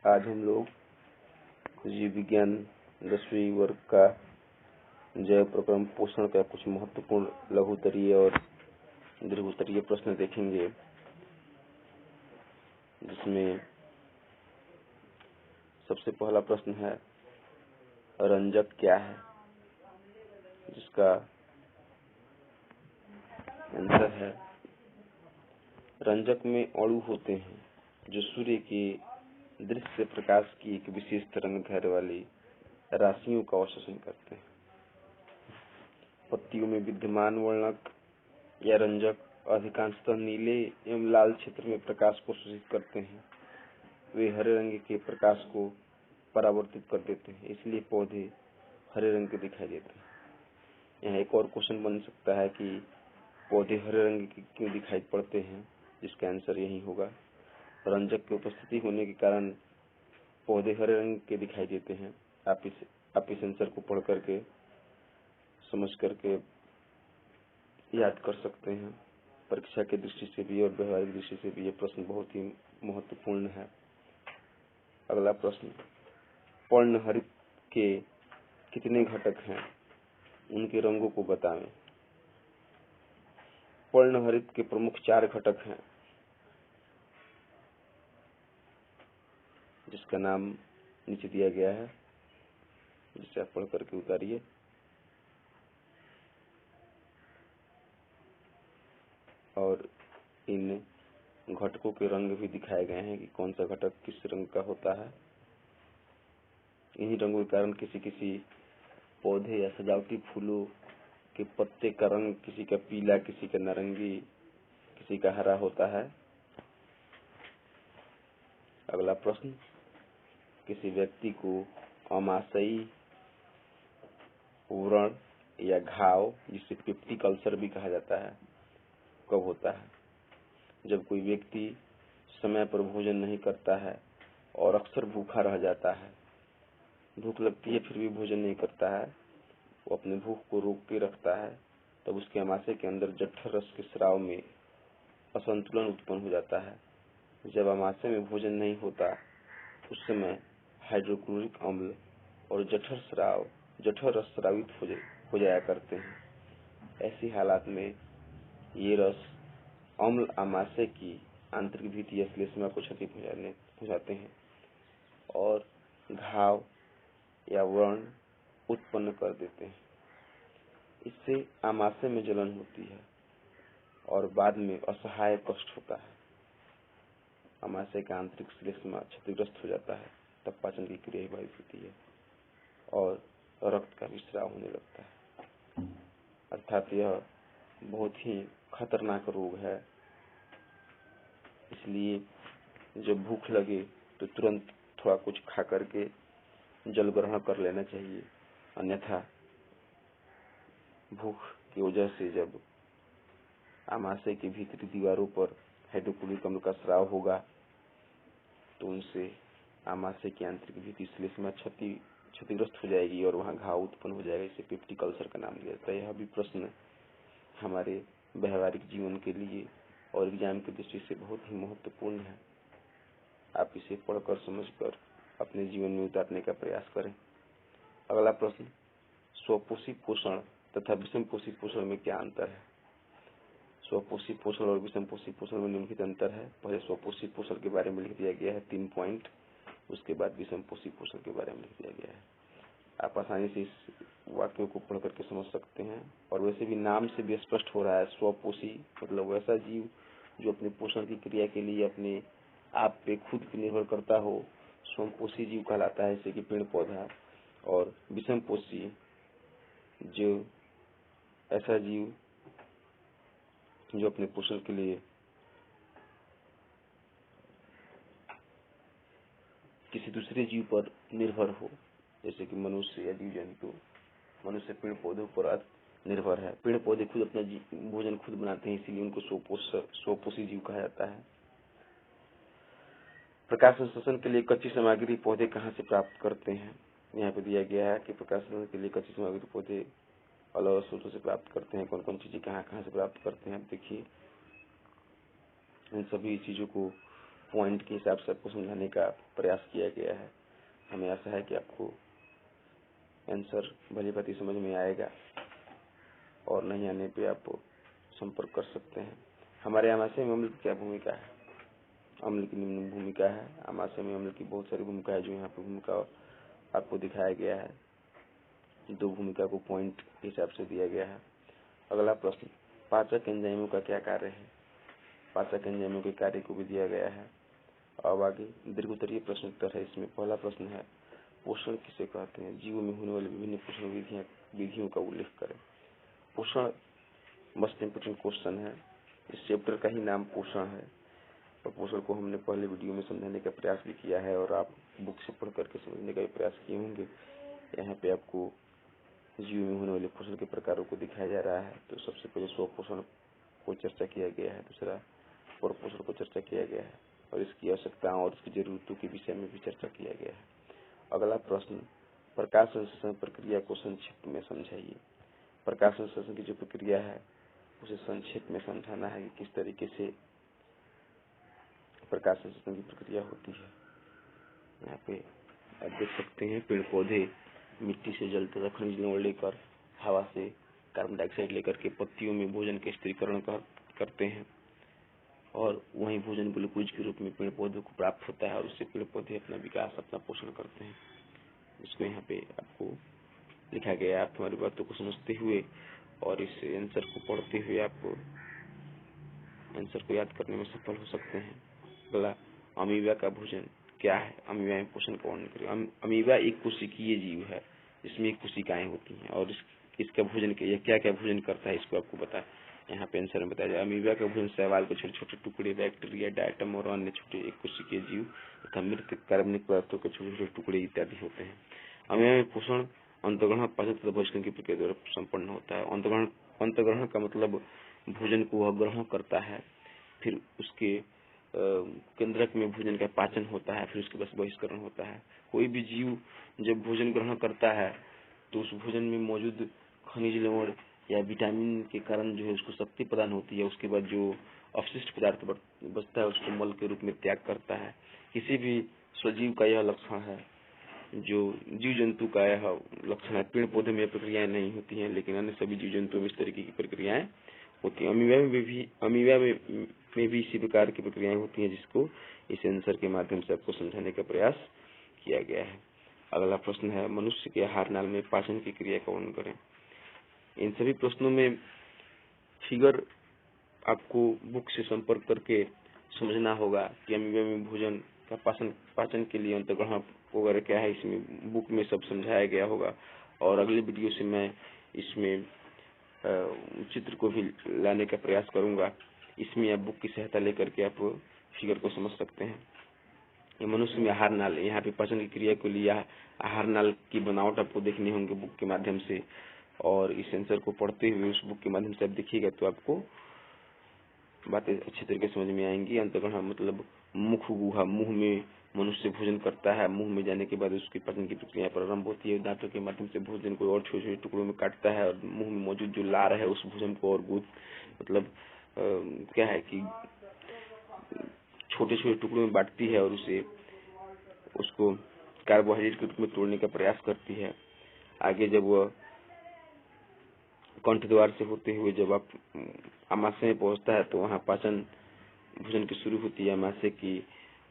आज हम लोग जीव विज्ञान 10वीं वर्ग का जैव प्रक्रम पोषण का कुछ महत्वपूर्ण लघुतरीय और दीर्घोत्तरीय प्रश्न देखेंगे, जिसमें सबसे पहला प्रश्न है रंजक क्या है, जिसका आंसर है रंजक में अणु होते हैं जो सूर्य के दृश्य प्रकाश की एक विशेष तरंगदैर्घ्य वाली राशियों का अवशोषण करते हैं। पत्तियों में विद्यमान वर्णक या रंजक अधिकांशतः नीले एवं लाल क्षेत्र में प्रकाश को शोषित करते हैं। वे हरे रंग के प्रकाश को परावर्तित कर देते हैं, इसलिए पौधे हरे रंग के दिखाई देते हैं। यहाँ एक और क्वेश्चन बन सकता है कि पौधे हरे रंग के क्यों दिखाई पड़ते हैं, जिसका आंसर यही होगा। रंजक की उपस्थिति होने के कारण पौधे हरे रंग के दिखाई देते हैं। आप इस आंसर को पढ़ करके समझ करके याद कर सकते हैं। परीक्षा की दृष्टि से भी और व्यवहारिक दृष्टि से भी ये प्रश्न बहुत ही महत्वपूर्ण है। अगला प्रश्न, पर्णहरित के कितने घटक हैं, उनके रंगों को बताएं। पर्णहरित के प्रमुख 4 घटक हैं, जिसका नाम नीचे दिया गया है, जिसे आप पढ़ करके उतारिए। और इन घटकों के रंग भी दिखाए गए हैं कि कौन सा घटक किस रंग का होता है। इन्हीं रंगों के कारण किसी किसी पौधे या सजावटी फूलों के पत्ते का रंग किसी का पीला, किसी का नारंगी, किसी का हरा होता है। अगला प्रश्न, किसी व्यक्ति को अमाशयी व्रण या घाव, जिसे पेप्टिक अल्सर भी कहा जाता है, कब होता है? जब कोई व्यक्ति समय पर भोजन नहीं करता है और अक्सर भूखा रह जाता है। भूख लगती है फिर भी भोजन नहीं करता है, वो अपने भूख को रोक के रखता है, तब उसके अमाशय के अंदर जठर रस के स्राव में असंतुलन उत्पन्न हो जाता है। जब अमाशय में भोजन नहीं होता, उस समय हाइड्रोक्लोरिक अम्ल और जठर रस स्रावित हो जाया करते हैं। ऐसी हालात में ये रस अम्ल अमाशय की आंतरिक भित्ति या श्लेष्मा को क्षति पहुंचाते हैं और घाव या व्रण उत्पन्न कर देते हैं। इससे अमाशय में जलन होती है और बाद में असहाय कष्ट होता है। अमाशय का आंतरिक श्लेष्मा क्षतिग्रस्त हो जाता है, तब पाचन की क्रिया बाधित होती है और रक्त का विस्राव होने लगता है। अर्थात यह बहुत ही खतरनाक रोग है। इसलिए जब भूख लगे तो तुरंत थोड़ा कुछ खा करके जल ग्रहण कर लेना चाहिए, अन्यथा भूख की वजह से जब अमाशय की भीतरी दीवारों पर हाइड्रोक्लोरिक अम्ल का स्राव होगा तो उनसे अमाशय की आंतरिक भित्ति श्लेष्मा क्षतिग्रस्त हो जाएगी और वहां घाव उत्पन्न हो जाएगा। इसे पेप्टिक अल्सर का नाम दिया जाता है। यह भी प्रश्न हमारे व्यवहारिक जीवन के लिए और एग्जाम की दृष्टि से बहुत ही महत्वपूर्ण है। आप इसे पढ़कर समझकर अपने जीवन में उतारने का प्रयास करें। अगला प्रश्न, स्वपोषी पोषण तथा विषमपोषी पोषण में क्या अंतर है? स्वपोषी पोषण और विषमपोषी पोषण में निम्नलिखित अंतर है। पहले स्वपोषी पोषण के बारे में लिख दिया गया है 3 पॉइंट, उसके बाद विषमपोषी पोषण के बारे में लिख दिया गया है। आप आसानी से इस वाक्यों को पढ़ करके समझ सकते हैं। और वैसे भी नाम से भी स्पष्ट हो रहा है, स्वपोषी मतलब वैसा जीव जो अपने पोषण की क्रिया के लिए अपने आप पे खुद पे निर्भर करता हो, स्वपोषी जीव कहलाता है, जैसे कि पेड़ पौधा। और विषमपोषी जो ऐसा जीव जो अपने पोषण के लिए किसी दूसरे जीव पर निर्भर हो, जैसे कि मनुष्य या जीव जंतु। मनुष्य पेड़ पौधों पर निर्भर है। पेड़ पौधे खुद अपना भोजन खुद बनाते हैं, इसीलिए उनको स्वपोषी जीव कहा जाता है। प्रकाश संश्लेषण के लिए कच्ची सामग्री पौधे कहाँ से प्राप्त करते हैं? यहाँ पे दिया गया है कि प्रकाश संश्लेषण के लिए कच्ची सामग्री पौधे अलग अलग स्रोतों से प्राप्त करते हैं। कौन कौन चीजें कहाँ कहाँ से प्राप्त करते हैं? देखिए, इन सभी चीजों को पॉइंट के हिसाब से आपको समझाने का प्रयास किया गया है। हमें आशा है कि आपको आंसर भली भांति समझ में आएगा, और नहीं आने पे आप संपर्क कर सकते हैं। हमारे आमाशय में अम्ल की क्या भूमिका है? अम्ल की निम्न भूमिका है। आमाशय में अम्ल की बहुत सारी भूमिका है, जो यहाँ पे भूमिका आपको दिखाया गया है। 2 भूमिका को पॉइंट के हिसाब से दिया गया है। अगला प्रश्न, पाचक एंजाइमों का क्या कार्य है? पाचक एंजाइमों के कार्य को भी दिया गया है। अब आगे दीर्घोत्तरीय प्रश्न उत्तर है। इसमें पहला प्रश्न है, पोषण किसे कहते हैं? जीवों में होने वाली विभिन्न पोषण विधियों का उल्लेख करें। पोषण मोस्ट इम्पोर्टेंट क्वेश्चन है। इस चैप्टर का ही नाम पोषण है, और पोषण को हमने पहले वीडियो में समझाने का प्रयास भी किया है, और आप बुक से पढ़ करके समझने का भी प्रयास किए होंगे। यहाँ पे आपको जीव में होने वाले पोषण के प्रकारों को दिखाया जा रहा है। तो सबसे पहले स्वपोषण को चर्चा किया गया है, दूसरा परपोषण को चर्चा किया गया है, और इसकी आवश्यकताओं और इसकी जरूरतों के विषय में भी चर्चा किया गया है। अगला प्रश्न, प्रकाश संश्लेषण प्रक्रिया को संक्षिप्त में समझाइए। प्रकाश संश्लेषण की जो प्रक्रिया है उसे संक्षेप में समझाना है कि किस तरीके से प्रकाश संश्लेषण की प्रक्रिया होती है। यहाँ पे आप देख सकते हैं, पेड़ पौधे मिट्टी से जल तथा खनिज लवण लेकर, हवा से कार्बन डाइऑक्साइड लेकर के पत्तियों में भोजन के स्थिरीकरण करते हैं, और वहीं भोजन ग्लूकोज के रूप में पेड़ पौधों को प्राप्त होता है, और उससे पेड़ पौधे अपना विकास, अपना पोषण करते हैं। इसको यहाँ पे आपको लिखा गया है। आप हमारी बातों को समझते हुए और इस आंसर को पढ़ते हुए आप आंसर को याद करने में सफल हो सकते हैं। अगला, अमीबा का भोजन क्या है? अमीबा में पोषण का वर्णन करें। अमीबा एक कोशिकीय जीव है, इसमें कोशिकाएं होती हैं, और इसका भोजन क्या क्या भोजन करता है इसको आपको बता यहाँ पे आंसर में बताया जाए। अमीबा का भोजन शैवाल के छोटे छोटे टुकड़े, बैक्टीरिया, डायटम और अन्य छोटे एक कोशिकीय जीव तथा मृत कार्बनिक पदार्थों के छोटे छोटे टुकड़े इत्यादि होते हैं। अमीबा में पोषण अंतर्ग्रहण, पाचन तथा भोजन की प्रक्रिया द्वारा संपन्न होता है। अंतर्ग्रहण का मतलब भोजन को वह ग्रहण करता है, फिर उसके केंद्रक में भोजन का पाचन होता है, फिर उसके बाद बहिष्करण होता है। कोई भी जीव जब भोजन ग्रहण करता है तो उस भोजन में मौजूद खनिज लवण या विटामिन के कारण जो है उसको शक्ति प्रदान होती है। उसके बाद जो अवशिष्ट पदार्थ बचता है उसको मल के रूप में त्याग करता है। किसी भी सजीव का यह लक्षण है, जो जीव जंतु का यह लक्षण है। पेड़ पौधे में प्रक्रियाएं नहीं होती हैं, लेकिन अन्य सभी जीव जंतुओं में इस तरीके की प्रक्रियाएं होती है। अमीबा में भी इसी प्रकार की प्रक्रियाएं होती हैं, जिसको इस आंसर के माध्यम से आपको समझाने का प्रयास किया गया है। अगला प्रश्न है, मनुष्य के आहार नाल में पाचन की क्रिया का वर्णन करें। इन सभी प्रश्नों में फिगर आपको बुक से संपर्क करके समझना होगा कि अमीबा में भोजन का पाचन के लिए अंतर्ग्रहण वगैरह क्या है, इसमें बुक में सब समझाया गया होगा। और अगले वीडियो से मैं इसमें चित्र को भी लाने का प्रयास करूंगा। इसमें आप बुक की सहायता लेकर के आप फिगर को समझ सकते हैं। ये मनुष्य में आहार नाल, यहाँ पे पाचन की क्रिया के लिए आहार नाल की बनावट आपको देखने होंगे बुक के माध्यम से, और इस आंसर को पढ़ते हुए उस बुक के माध्यम से आप देखिएगा तो आपको बातें अच्छी तरीके समझ में आएंगी। अंतर्ग्रहण मतलब मुख गुहा, मुंह में मनुष्य भोजन करता है, मुंह में जाने के बाद उसकी पाचन की प्रक्रिया प्रारंभ होती है। दांतों के माध्यम से भोजन को और छोटे छोटे टुकड़ों में काटता है, और मुंह में मौजूद जो लार है उस भोजन को और मतलब क्या है कि छोटे छोटे टुकड़ों में बांटती है, और उसको कार्बोहाइड्रेट के रूप में तोड़ने का प्रयास करती है। आगे जब वह कंठ द्वार से होते हुए जब आप आमाशय में पहुंचता है तो वहाँ पाचन भोजन की शुरू होती है। आमाशय की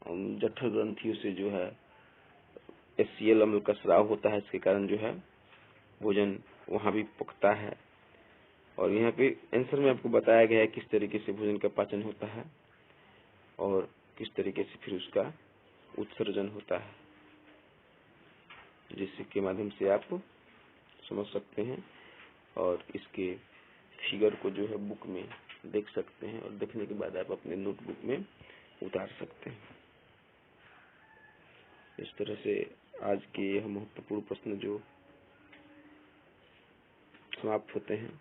जठर ग्रंथियों से जो है HCl अम्ल का स्राव होता है, इसके कारण जो है भोजन वहाँ भी पकता है। और यहाँ पे आंसर में आपको बताया गया है किस तरीके से भोजन का पाचन होता है और किस तरीके से फिर उसका उत्सर्जन होता है, जिसके माध्यम से आप समझ सकते हैं। और इसके फिगर को जो है बुक में देख सकते हैं, और देखने के बाद आप अपने नोटबुक में उतार सकते हैं। इस तरह से आज के यह महत्वपूर्ण प्रश्न जो समाप्त होते हैं।